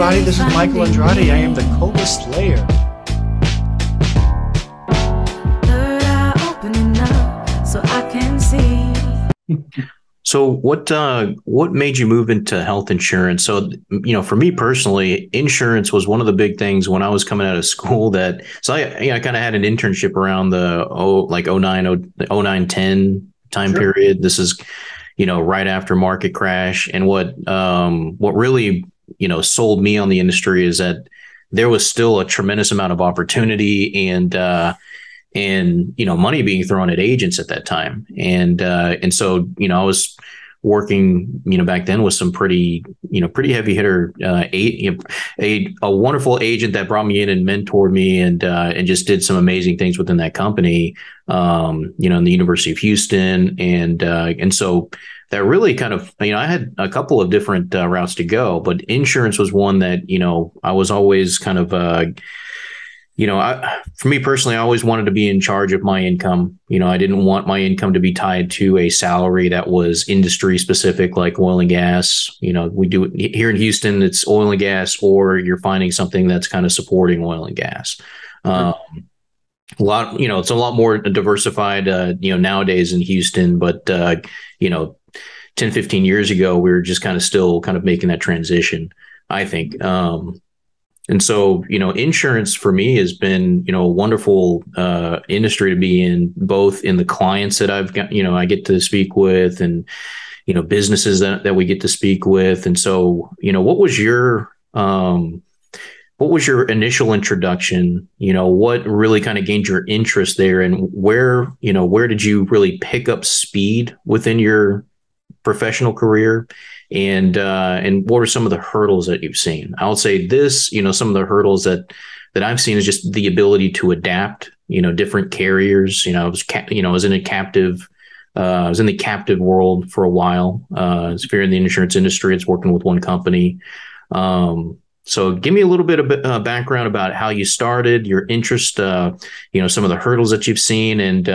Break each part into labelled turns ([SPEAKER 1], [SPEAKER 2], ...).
[SPEAKER 1] everybody. This is Michael Andrade. I am the Cobra Slayer.
[SPEAKER 2] Third eye opening up so I can see.
[SPEAKER 3] So what made you move into health insurance? So, for me personally, insurance was one of the big things when I was coming out of school I kind of had an internship around the 09 10 time
[SPEAKER 1] Sure.
[SPEAKER 3] period. This is, right after market crash. And what really, sold me on the industry is that there was still a tremendous amount of opportunity and money being thrown at agents at that time. And so, I was working, back then with some pretty heavy hitter, a wonderful agent that brought me in and mentored me and just did some amazing things within that company, in the University of Houston. And so that really kind of, I had a couple of different routes to go, but insurance was one that, I was always kind of, for me personally, I always wanted to be in charge of my income. I didn't want my income to be tied to a salary that was industry specific, like oil and gas. We do it here in Houston, it's oil and gas, or you're finding something that's kind of supporting oil and gas. It's a lot more diversified, nowadays in Houston, but, 10, 15 years ago, we were just kind of still kind of making that transition, I think. And so, insurance for me has been, a wonderful industry to be in, both in the clients that I've got, I get to speak with and, businesses that we get to speak with. And so, what was your initial introduction? What really kind of gained your interest there, and where did you really pick up speed within your professional career? And what are some of the hurdles that you've seen? I would say this, some of the hurdles that I've seen is just the ability to adapt, different carriers. I was in the captive world for a while. If you're in the insurance industry, it's working with one company. So give me a little bit of background about how you started, your interest, some of the hurdles that you've seen, and,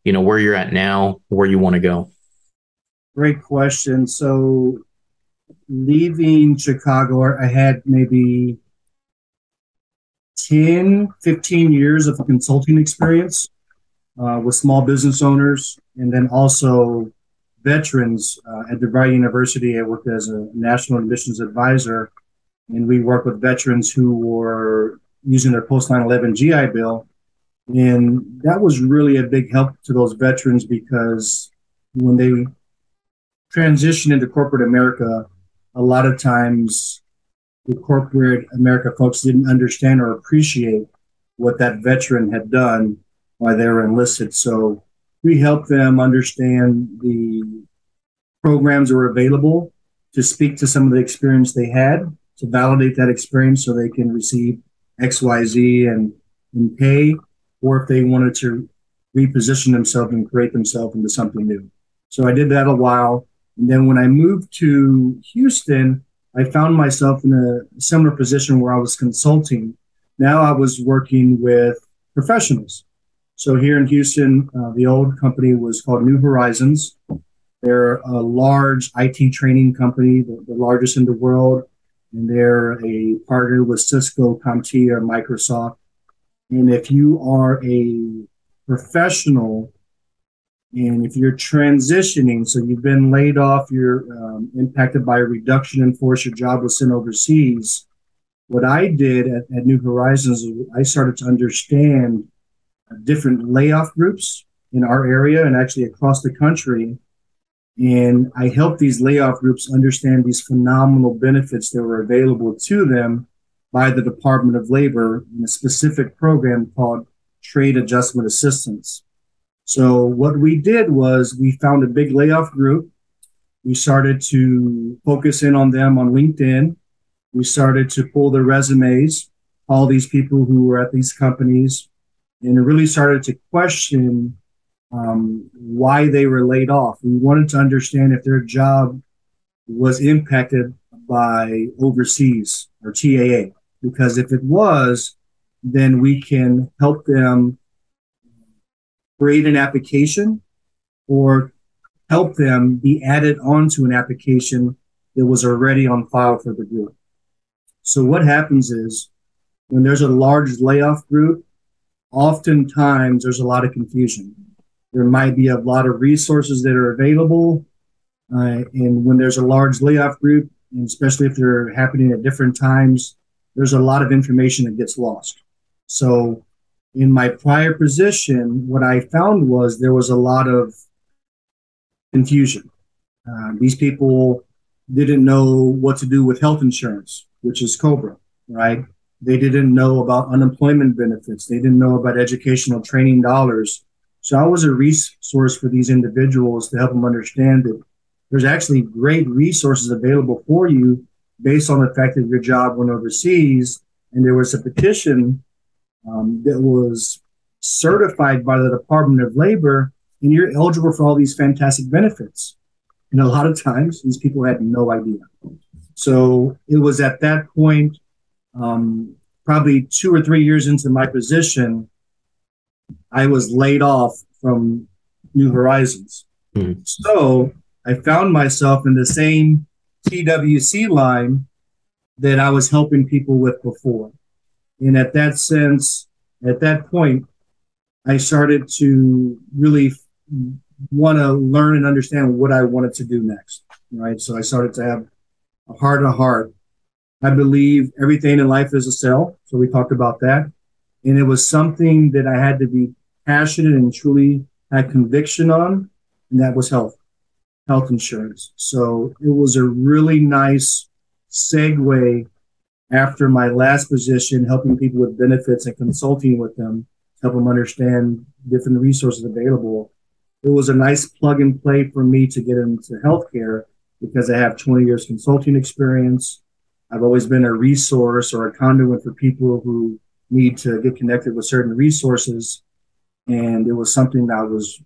[SPEAKER 3] where you're at now, where you want to go.
[SPEAKER 1] Great question. So leaving Chicago, I had maybe 10, 15 years of consulting experience with small business owners, and then also veterans at DeVry University. I worked as a national admissions advisor, and we worked with veterans who were using their post 9/11 GI Bill. And that was really a big help to those veterans, because when they transition into corporate America, a lot of times the corporate America folks didn't understand or appreciate what that veteran had done while they were enlisted. So we helped them understand the programs that were available, to speak to some of the experience they had, to validate that experience so they can receive XYZ and pay, or if they wanted to reposition themselves and create themselves into something new. So I did that a while. And then when I moved to Houston, I found myself in a similar position where I was consulting. Now I was working with professionals. So here in Houston, the old company was called New Horizons. They're a large IT training company, the largest in the world. And they're a partner with Cisco, CompTIA, Microsoft. And if you are a professional, and if you're transitioning, so you've been laid off, you're impacted by a reduction in force, your job was sent overseas. What I did at New Horizons is I started to understand different layoff groups in our area and actually across the country. And I helped these layoff groups understand these phenomenal benefits that were available to them by the Department of Labor in a specific program called Trade Adjustment Assistance. So what we did was we found a big layoff group. We started to focus in on them on LinkedIn. We started to pull their resumes, all these people who were at these companies, and it really started to question why they were laid off. We wanted to understand if their job was impacted by overseas or TAA, because if it was, then we can help them create an application or help them be added onto an application that was already on file for the group. So what happens is when there's a large layoff group, oftentimes there's a lot of confusion. There might be a lot of resources that are available. And when there's a large layoff group, and especially if they're happening at different times, there's a lot of information that gets lost. So in my prior position, what I found was there was a lot of confusion. These people didn't know what to do with health insurance, which is COBRA, right? They didn't know about unemployment benefits. They didn't know about educational training dollars. So I was a resource for these individuals to help them understand that there's actually great resources available for you based on the fact that your job went overseas. And there was a petition that was certified by the Department of Labor, and you're eligible for all these fantastic benefits. And a lot of times, these people had no idea. So it was at that point, probably 2 or 3 years into my position, I was laid off from New Horizons. Mm-hmm. So I found myself in the same TWC line that I was helping people with before. And at that point, I started to really want to learn and understand what I wanted to do next, right? So I started to have a heart to heart. I believe everything in life is a sell. So we talked about that. And it was something that I had to be passionate and truly had conviction on, and that was health insurance. So it was a really nice segue after my last position, helping people with benefits and consulting with them, help them understand different resources available. It was a nice plug and play for me to get into healthcare because I have 20 years consulting experience. I've always been a resource or a conduit for people who need to get connected with certain resources. And it was something that I was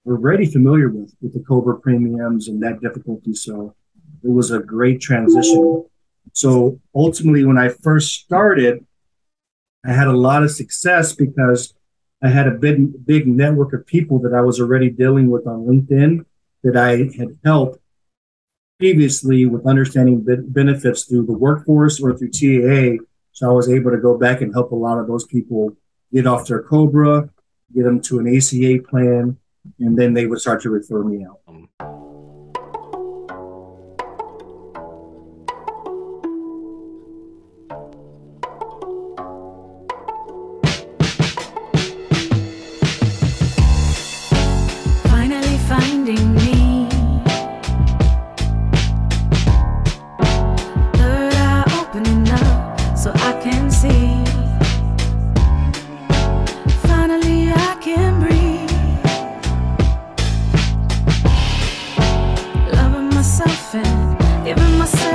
[SPEAKER 1] already familiar with the COBRA premiums and that difficulty. So it was a great transition. So ultimately, when I first started, I had a lot of success because I had a big network of people that I was already dealing with on LinkedIn that I had helped previously with understanding benefits through the workforce or through TAA. So I was able to go back and help a lot of those people get off their COBRA, get them to an ACA plan, and then they would start to refer me out.